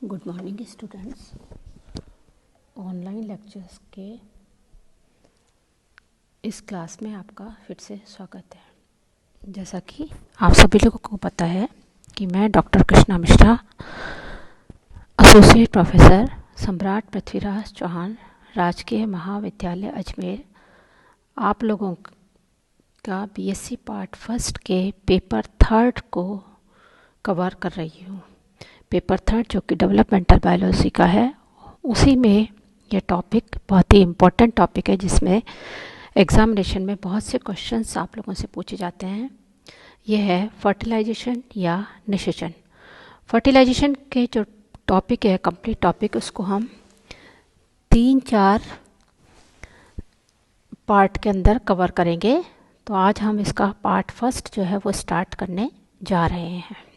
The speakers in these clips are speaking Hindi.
Good morning students. Online lectures के इस क्लास में आपका फिर से स्वागत है। जैसा कि आप सभी लोगों को पता है कि मैं doctor Krishna Mishra, associate professor, सम्राट पृथ्वीराज चौहान, राजकीय महाविद्यालय अजमेर, आप लोगों का बीएससी पार्ट फर्स्ट के पेपर थर्ड को कवर कर रही हूँ। पेपर थर्ड जो कि डेवलपमेंटल बायोलॉजी का है, उसी में यह टॉपिक बहुत ही इम्पोर्टेंट टॉपिक है, जिसमें एग्जामिनेशन में बहुत से क्वेश्चंस आप लोगों से पूछे जाते हैं। यह है फर्टिलाइजेशन या निषेचन। फर्टिलाइजेशन के जो टॉपिक है, कंप्लीट टॉपिक, उसको हम 3-4 पार्ट के अंदर कवर करेंगे। तो आज हम इसका पार्ट फर्स्ट जो है वो स्टार्ट करने जा रहे हैं।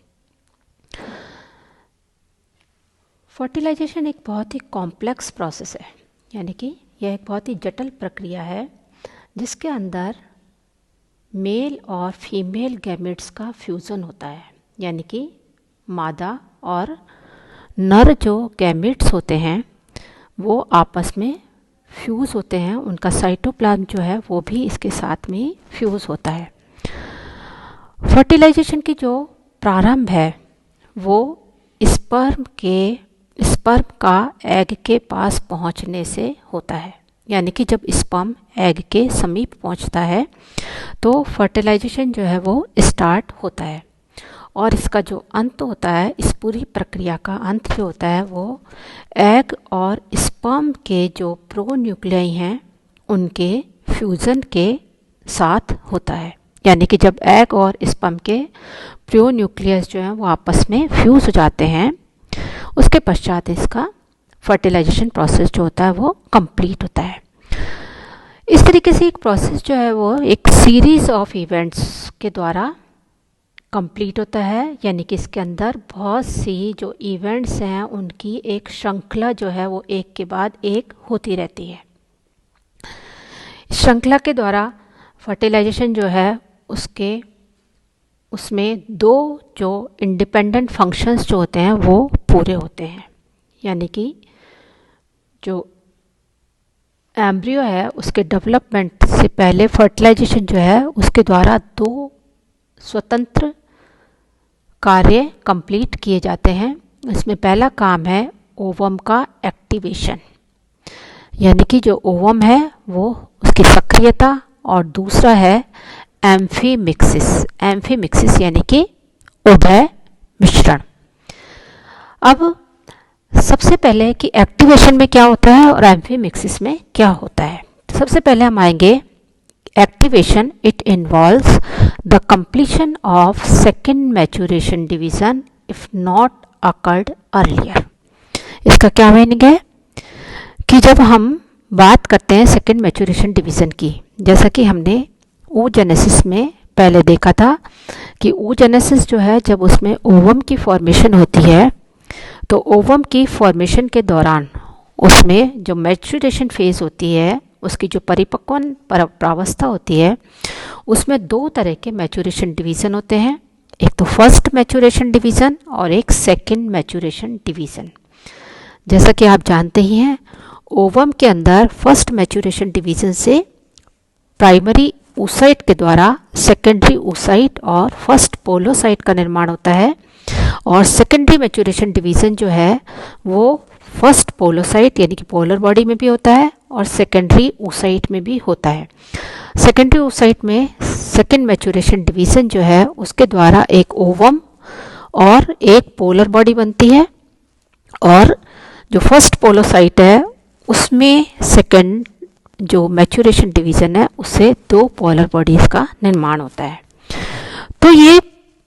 फर्टिलाइजेशन एक बहुत ही कॉम्प्लेक्स प्रोसेस है, यानी कि यह एक बहुत ही जटिल प्रक्रिया है जिसके अंदर मेल और फीमेल गैमेट्स का फ्यूज़न होता है। यानी कि मादा और नर जो गैमेट्स होते हैं वो आपस में फ्यूज़ होते हैं, उनका साइटोप्लाज्म जो है वो भी इसके साथ में फ्यूज़ होता है। फर्टिलाइजेशन की जो प्रारंभ है वो स्पर्म का एग के पास पहुंचने से होता है। यानी कि जब स्पर्म एग के समीप पहुंचता है तो फर्टिलाइजेशन जो है वो स्टार्ट होता है। और इसका जो अंत होता है, इस पूरी प्रक्रिया का अंत जो होता है वो एग और स्पर्म के जो प्रोन्यूक्लियाई हैं उनके फ्यूज़न के साथ होता है। यानी कि जब एग और स्पर्म के प्रोन्यूक्लियस जो हैं वो आपस में फ्यूज़ हो जाते हैं, उसके पश्चात इसका फर्टिलाइजेशन प्रोसेस जो होता है वो कंप्लीट होता है। इस तरीके से एक प्रोसेस जो है वो एक सीरीज ऑफ इवेंट्स के द्वारा कंप्लीट होता है। यानी कि इसके अंदर बहुत सी जो इवेंट्स हैं उनकी एक श्रृंखला जो है वो एक के बाद एक होती रहती है। इस श्रृंखला के द्वारा फर्टिलाइजेशन जो है उसमें 2 जो इंडिपेंडेंट फंक्शंस जो होते हैं वो पूरे होते हैं। यानी कि जो एम्ब्रियो है उसके डेवलपमेंट से पहले फर्टिलाइजेशन जो है उसके द्वारा 2 स्वतंत्र कार्य कंप्लीट किए जाते हैं। इसमें पहला काम है ओवम का एक्टिवेशन, यानी कि जो ओवम है वो उसकी सक्रियता, और दूसरा है एम्फीमिक्सिस। एम्फीमिक्सिस यानी कि उभय मिश्रण। अब सबसे पहले कि एक्टिवेशन में क्या होता है और एम्फीमिक्सिस में क्या होता है। सबसे पहले हम आएंगे activation. It involves the completion of second maturation division if not occurred earlier. इसका क्या मीनिंग है कि जब हम बात करते हैं सेकेंड मैच्योरेशन डिवीजन की, जैसा कि हमने oogenesis में पहले देखा था कि oogenesis जो है जब उसमें ओवम की फॉर्मेशन होती है तो ओवम की फॉर्मेशन के दौरान उसमें जो मैच्योरेशन फेज होती है, उसकी जो परिपक्वन प्रावस्था होती है, उसमें 2 तरह के मैच्योरेशन डिवीज़न होते हैं। एक तो फर्स्ट मैच्योरेशन डिवीज़न और एक सेकेंड मैच्योरेशन डिवीज़न। जैसा कि आप जानते ही हैं, ओवम के अंदर फर्स्ट मैच्योरेशन डिवीज़न से प्राइमरी oocyte के द्वारा सेकेंडरी oocyte और फर्स्ट पोलोसाइट का निर्माण होता है, और सेकेंडरी मैच्योरेशन डिवीज़न जो है वो फर्स्ट पोलोसाइट यानी कि पोलर बॉडी में भी होता है और सेकेंडरी oocyte में भी होता है। सेकेंडरी oocyte में सेकेंड मैच्योरेशन डिवीज़न जो है उसके द्वारा एक ओवम और एक पोलर बॉडी बनती है, और जो फर्स्ट पोलोसाइट है उसमें सेकेंड जो मैच्योरेशन डिवीज़न है उससे 2 पोलर बॉडीज़ का निर्माण होता है। तो ये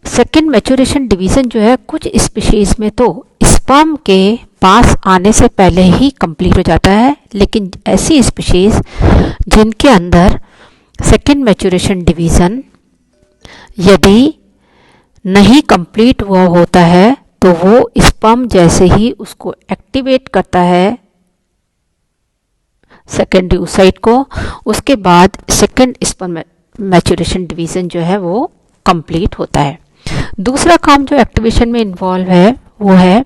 सेकेंड मैच्योरेशन डिवीज़न जो है कुछ स्पीशीज़ में तो स्पर्म के पास आने से पहले ही कंप्लीट हो जाता है, लेकिन ऐसी स्पीशीज़ जिनके अंदर सेकेंड मैच्योरेशन डिवीज़न यदि नहीं कंप्लीट हुआ होता है तो वो स्पर्म जैसे ही उसको एक्टिवेट करता है सेकेंडरी oocyte को, उसके बाद सेकेंड स्पर्म मैच्योरेशन डिवीज़न जो है वो कंप्लीट होता है। दूसरा काम जो एक्टिवेशन में इन्वॉल्व है वो है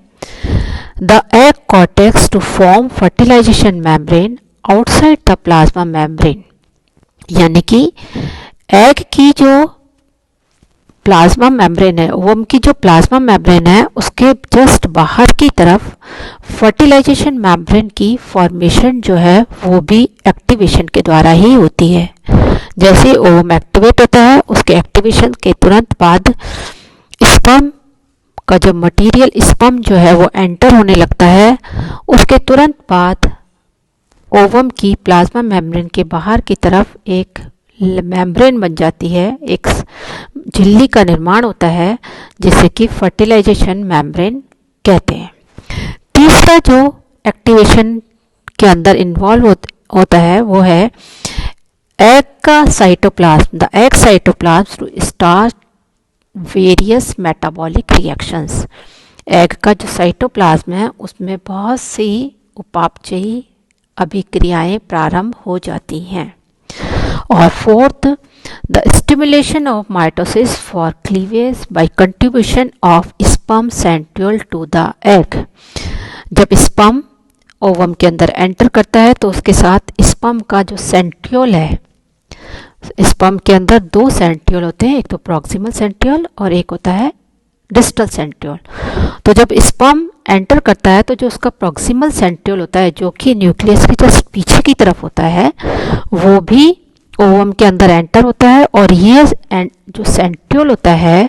the egg cortex to form fertilization membrane outside the plasma membrane. यानी कि एग की जो प्लाज्मा मेम्ब्रेन है, ओवम की जो प्लाज्मा मेम्ब्रेन है, उसके जस्ट बाहर की तरफ फर्टिलाइजेशन मेम्ब्रेन की फॉर्मेशन जो है वो भी एक्टिवेशन के द्वारा ही होती है। जैसे ओवम एक्टिवेट होता है, उसके एक्टिवेशन के तुरंत बाद स्पर्म का जो मटेरियल, स्पर्म जो है वो एंटर होने लगता है। उसके तुरंत बाद ओवम की प्लाज्मा मेम्ब्रेन के बाहर की तरफ एक मेम्ब्रेन बन जाती है, एक झिल्ली का निर्माण होता है, जिसे कि फर्टिलाइजेशन मेम्ब्रेन कहते हैं। तीसरा जो एक्टिवेशन के अंदर इन्वॉल्व होता है वो है एग का cytoplasm. The egg cytoplasm to start various metabolic reactions. Egg का जो साइटोप्लाज्म है उसमें बहुत सी उपापचयी अभिक्रियाएं प्रारंभ हो जाती हैं। और fourth, the stimulation of mitosis for cleavage by contribution of sperm centriole to the egg. जब स्पर्म ओवम के अंदर एंटर करता है तो उसके साथ स्पर्म का जो सेंट्रियोल है, स्पर्म के अंदर दो सेंट्रियोल होते हैं, एक तो प्रॉक्सिमल सेंट्रियोल और एक होता है डिस्टल सेंट्रियोल। तो जब स्पर्म एंटर करता है तो जो उसका प्रॉक्सिमल सेंट्रियोल होता है, जो कि न्यूक्लियस के जस्ट पीछे की तरफ होता है, वो भी ओवम के अंदर एंटर होता है। और ये जो सेंट्रियोल होता है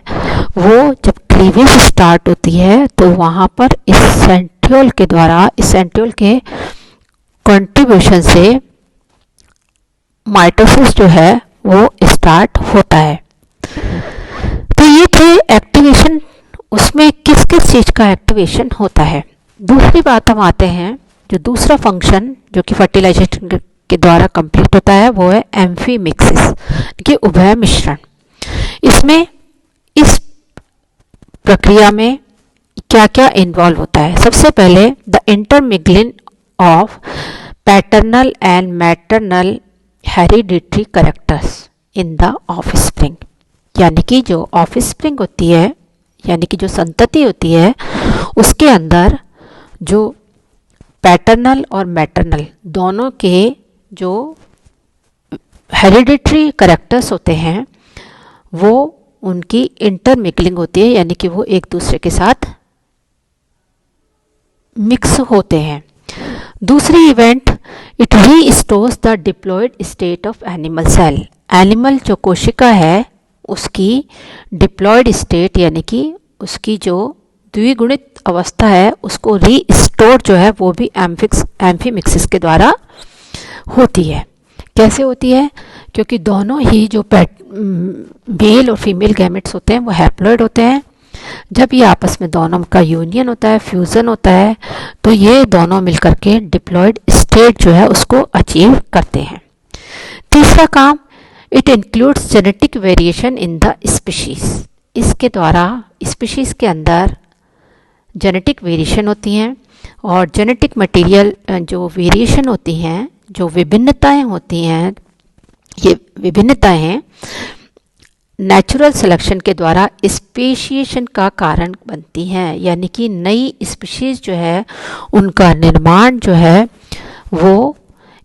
वो जब क्लीवेज स्टार्ट होती है तो वहाँ पर इस सेंट्रियोल के द्वारा, इस सेंट्रियोल के कंट्रीब्यूशन से माइटोसिस जो है वो स्टार्ट होता है। तो ये थे एक्टिवेशन, उसमें किस किस चीज़ का एक्टिवेशन होता है। दूसरी बात हम आते हैं, जो दूसरा फंक्शन जो कि फर्टिलाइजेशन के द्वारा कंप्लीट होता है वो है एम्फीमिक्सिस कि उभय मिश्रण। इसमें इस प्रक्रिया में क्या क्या इन्वॉल्व होता है। सबसे पहले the intermingling of paternal and maternal hereditary characters in the offspring. यानी कि जो ऑफस्प्रिंग होती है, यानी कि जो संतति होती है, उसके अंदर जो पैटर्नल और मैटरनल दोनों के जो हेरिडिटरी कैरेक्टर्स होते हैं वो उनकी इंटरमिंगलिंग होती है, यानी कि वो एक दूसरे के साथ मिक्स होते हैं। दूसरी event, it restores the diploid state of animal cell. Animal जो कोशिका है उसकी डिप्लॉयड स्टेट, यानी कि उसकी जो द्विगुणित अवस्था है, उसको रीस्टोर जो है वो भी एम्फीमिक्सिस के द्वारा होती है। कैसे होती है? क्योंकि दोनों ही जो मेल और फीमेल गैमेट्स होते हैं वो हैप्लॉइड होते हैं। जब ये आपस में दोनों का यूनियन होता है, फ्यूज़न होता है, तो ये दोनों मिलकर के डिप्लॉयड स्टेट जो है उसको अचीव करते हैं। तीसरा काम, it includes genetic variation in the species. इसके द्वारा स्पीशीज के अंदर जेनेटिक वेरिएशन होती हैं और जेनेटिक मटेरियल जो वेरिएशन होती हैं, जो विभिन्नताएं होती हैं, ये विभिन्नताएं हैं नेचुरल सिलेक्शन के द्वारा स्पेशिएशन का कारण बनती हैं। यानी कि नई स्पीशीज जो है उनका निर्माण जो है वो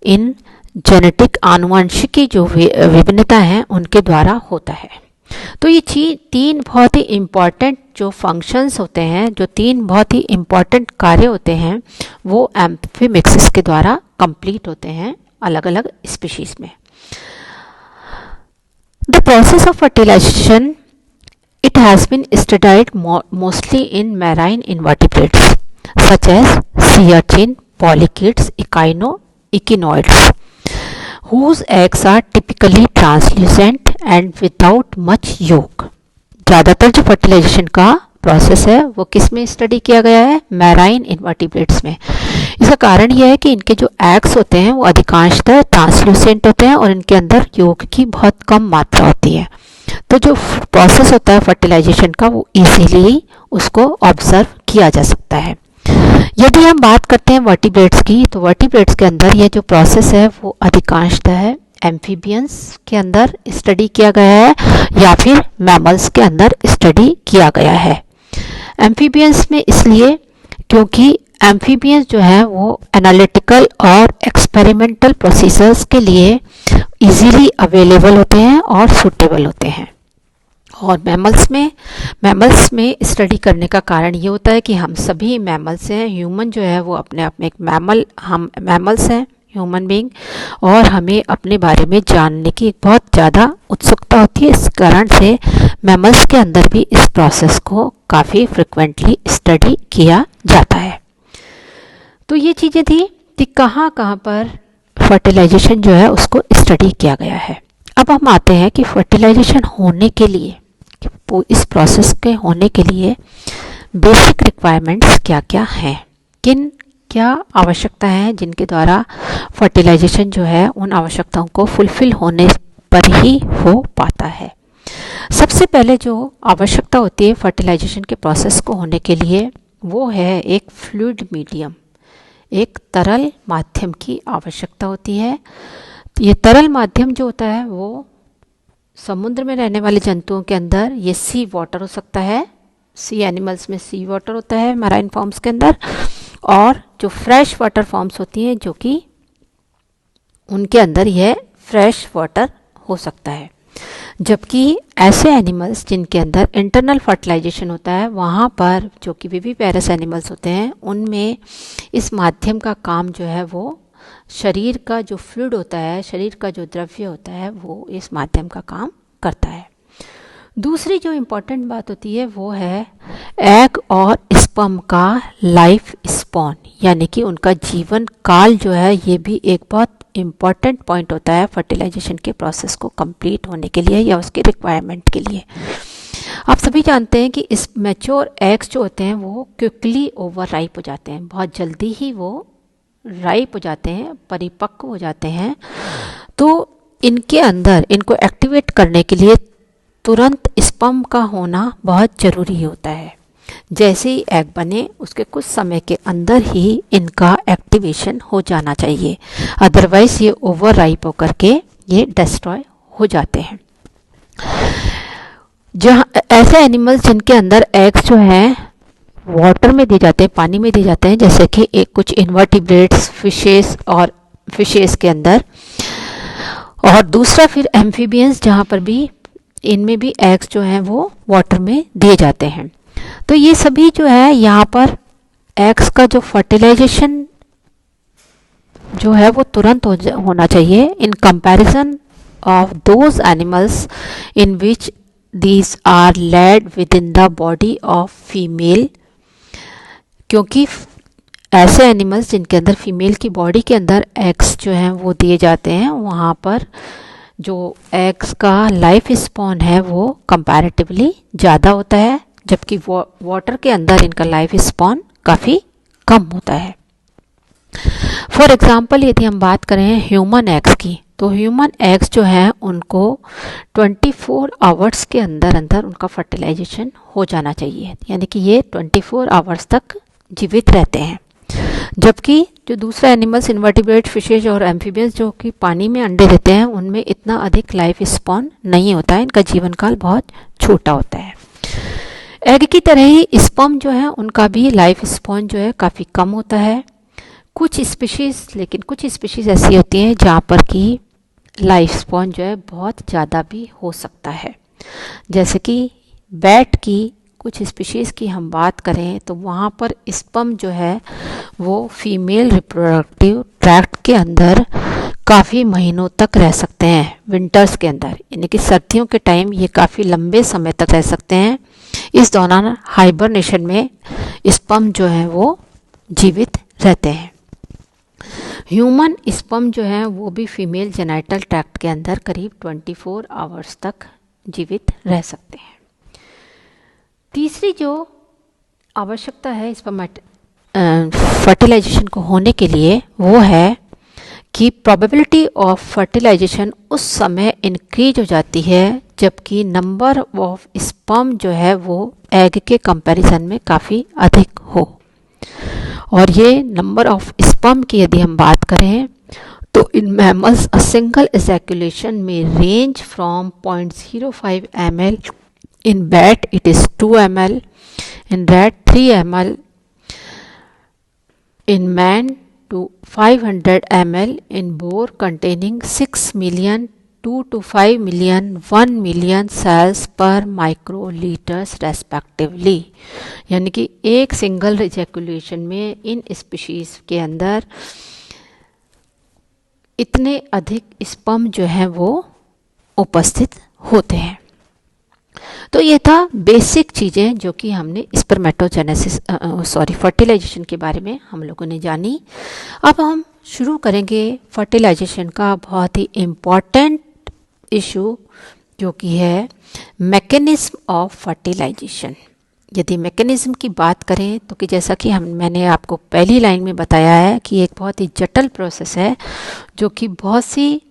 इन जेनेटिक आनुवंशिकी जो विभिन्नता हैं उनके द्वारा होता है। तो ये तीन बहुत ही इम्पॉर्टेंट जो फंक्शंस होते हैं, जो तीन बहुत ही इम्पॉर्टेंट कार्य होते हैं, वो एम्फीमिक्सिस के द्वारा कंप्लीट होते हैं अलग अलग स्पीशीज में। The process of fertilization, it has been studied mostly in marine invertebrates such as sea urchin, polychaetes, echinoids, whose eggs are typically translucent and without much yolk. ज़्यादातर जो फर्टिलाइजेशन का प्रोसेस है वो किस में स्टडी किया गया है? मैराइन इन्वर्टिब्रेट्स में। इसका कारण यह है कि इनके जो एग्स होते हैं वो अधिकांशतः ट्रांसल्यूसेंट होते हैं और इनके अंदर यौग की बहुत कम मात्रा होती है। तो जो प्रोसेस होता है फर्टिलाइजेशन का वो इजीली उसको ऑब्जर्व किया जा सकता है। यदि हम बात करते हैं वर्टिब्रेट्स की, तो वर्टिब्रेट्स के अंदर ये जो प्रोसेस है वो अधिकांशतः है एम्फीबियंस के अंदर स्टडी किया गया है या फिर मैमल्स के अंदर स्टडी किया गया है। एम्फीबियंस में इसलिए क्योंकि एम्फीबियंस जो है वो एनालिटिकल और एक्सपेरिमेंटल प्रोसीजर्स के लिए इजीली अवेलेबल होते हैं और सूटेबल होते हैं। और मैमल्स में स्टडी करने का कारण ये होता है कि हम सभी मैमल्स हैं, ह्यूमन जो है वो अपने आप में एक हम मैमल्स हैं, ह्यूमन बीइंग, और हमें अपने बारे में जानने की बहुत ज़्यादा उत्सुकता होती है। इस कारण से मैमल्स के अंदर भी इस प्रोसेस को काफ़ी फ्रिक्वेंटली स्टडी किया जाता है। तो ये चीज़ें थी कि कहाँ कहाँ पर फर्टिलाइजेशन जो है उसको स्टडी किया गया है। अब हम आते हैं कि फर्टिलाइजेशन होने के लिए, इस प्रोसेस के होने के लिए बेसिक रिक्वायरमेंट्स क्या क्या हैं, क्या आवश्यकता है जिनके द्वारा फर्टिलाइजेशन जो है उन आवश्यकताओं को फुलफिल होने पर ही हो पाता है। सबसे पहले जो आवश्यकता होती है फर्टिलाइजेशन के प्रोसेस को होने के लिए वो है एक फ्लूइड मीडियम, एक तरल माध्यम की आवश्यकता होती है। ये तरल माध्यम जो होता है वो समुद्र में रहने वाले जंतुओं के अंदर ये सी वाटर हो सकता है, सी एनिमल्स में सी वाटर होता है मैराइन फॉर्म्स के अंदर, और जो फ्रेश वाटर फॉर्म्स होती हैं जो कि उनके अंदर यह फ्रेश वाटर हो सकता है। जबकि ऐसे एनिमल्स जिनके अंदर इंटरनल फर्टिलाइजेशन होता है वहाँ पर जो कि विविपेरस एनिमल्स होते हैं उनमें इस माध्यम का काम जो है वो शरीर का जो फ्लूइड होता है, शरीर का जो द्रव्य होता है वो इस माध्यम का काम करता है। दूसरी जो इम्पोर्टेंट बात होती है वो है एग और स्पर्म का लाइफ स्पॉन, यानी कि उनका जीवन काल जो है ये भी एक बहुत इम्पॉर्टेंट पॉइंट होता है फर्टिलाइजेशन के प्रोसेस को कंप्लीट होने के लिए या उसके रिक्वायरमेंट के लिए। आप सभी जानते हैं कि इस मैच्योर एग्स जो होते हैं वो क्विकली ओवर राइप हो जाते हैं, बहुत जल्दी ही वो राइप हो जाते हैं, परिपक्व हो जाते हैं। तो इनके अंदर इनको एक्टिवेट करने के लिए तुरंत स्पर्म का होना बहुत ज़रूरी होता है। जैसे ही एग बने उसके कुछ समय के अंदर ही इनका एक्टिवेशन हो जाना चाहिए, अदरवाइज ये ओवर राइप होकर के ये डिस्ट्रॉय हो जाते हैं। जहाँ ऐसे एनिमल्स जिनके अंदर एग्स जो हैं वाटर में दिए जाते हैं, पानी में दिए जाते हैं, जैसे कि एक कुछ इन्वर्टिब्रेट्स फिशेस के अंदर, और दूसरा फिर एम्फीबियंस जहाँ पर भी इनमें भी एग्स जो हैं वो वाटर में दिए जाते हैं। तो ये सभी जो है यहाँ पर एग्स का जो फर्टिलाइजेशन जो है वो तुरंत होना चाहिए in comparison of those animals in which these are laid within the body of female, क्योंकि ऐसे एनिमल्स जिनके अंदर फीमेल की बॉडी के अंदर एग्स जो हैं वो दिए जाते हैं वहाँ पर जो एग्स का लाइफ स्पॉन है वो कंपैरेटिवली ज़्यादा होता है, जबकि वाटर के अंदर इनका लाइफ स्पॉन काफ़ी कम होता है। फॉर एग्जांपल यदि हम बात करें ह्यूमन एग्स की, तो ह्यूमन एग्स जो हैं उनको 24 आवर्स के अंदर अंदर उनका फर्टिलाइजेशन हो जाना चाहिए, यानी कि ये 24 आवर्स तक जीवित रहते हैं। जबकि जो दूसरा एनिमल्स इन्वर्टिब्रेट फिशेज और एम्फीबियंस जो कि पानी में अंडे देते हैं उनमें इतना अधिक लाइफ स्पॉन नहीं होता है, इनका जीवन काल बहुत छोटा होता है। एग की तरह ही स्पर्म जो है उनका भी लाइफ स्पॉन जो है काफ़ी कम होता है। कुछ स्पीशीज़ ऐसी होती हैं जहाँ पर कि लाइफ स्पॉन जो है बहुत ज़्यादा भी हो सकता है। जैसे कि बैट की कुछ स्पीशीज़ की हम बात करें तो वहाँ पर स्पर्म जो है वो फीमेल रिप्रोडक्टिव ट्रैक्ट के अंदर काफ़ी महीनों तक रह सकते हैं, विंटर्स के अंदर, यानी कि सर्दियों के टाइम ये काफ़ी लंबे समय तक रह सकते हैं। इस दौरान हाइबरनेशन में स्पर्म जो है वो जीवित रहते हैं। ह्यूमन स्पर्म जो है वो भी फीमेल जेनाइटल ट्रैक्ट के अंदर करीब 24 आवर्स तक जीवित रह सकते हैं। तीसरी जो आवश्यकता है स्पर्म फर्टिलाइजेशन को होने के लिए वो है कि प्रोबेबिलिटी ऑफ फर्टिलाइजेशन उस समय इंक्रीज हो जाती है जबकि नंबर ऑफ स्पर्म जो है वो एग के कंपैरिजन में काफ़ी अधिक हो। और ये नंबर ऑफ स्पर्म की यदि हम बात करें तो in mammals a single ejaculation में range from 0.05 ml, in bat it is 2 ml, in rat 3 ml, in man to 500 ml in bore containing 6 million 2 to 5 million 1 million cells per microliters respectively। यानी कि एक सिंगल इजैकुलेशन में इन स्पीशीज के अंदर इतने अधिक स्पर्म जो है वो उपस्थित होते हैं। तो ये था बेसिक चीज़ें जो कि हमने स्पर्मेटोजेनेसिस फर्टिलाइजेशन के बारे में हम लोगों ने जानी। अब हम शुरू करेंगे फर्टिलाइजेशन का बहुत ही इम्पॉर्टेंट इशू जो कि है मैकेनिज्म ऑफ फर्टिलाइजेशन। यदि मैकेनिज्म की बात करें तो कि जैसा कि मैंने आपको पहली लाइन में बताया है कि एक बहुत ही जटिल प्रोसेस है जो कि बहुत सी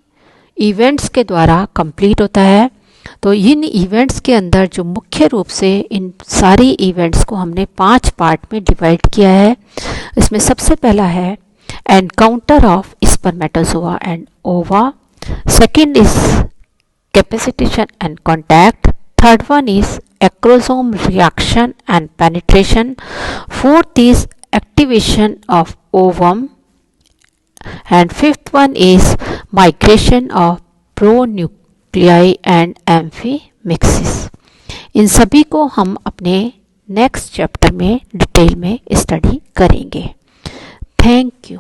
इवेंट्स के द्वारा कंप्लीट होता है। तो इन इवेंट्स के अंदर जो मुख्य रूप से इन सारी इवेंट्स को हमने 5 पार्ट में डिवाइड किया है। इसमें सबसे पहला है एनकाउंटर ऑफ स्पर्मेटोजोआ एंड ओवा, second is capacitation and contact, third one is acrosome reaction and penetration, fourth is activation of ovum, and fifth one is migration of pronuclei and amphimixis। इन सभी को हम अपने नेक्स्ट चैप्टर में डिटेल में स्टडी करेंगे। Thank you.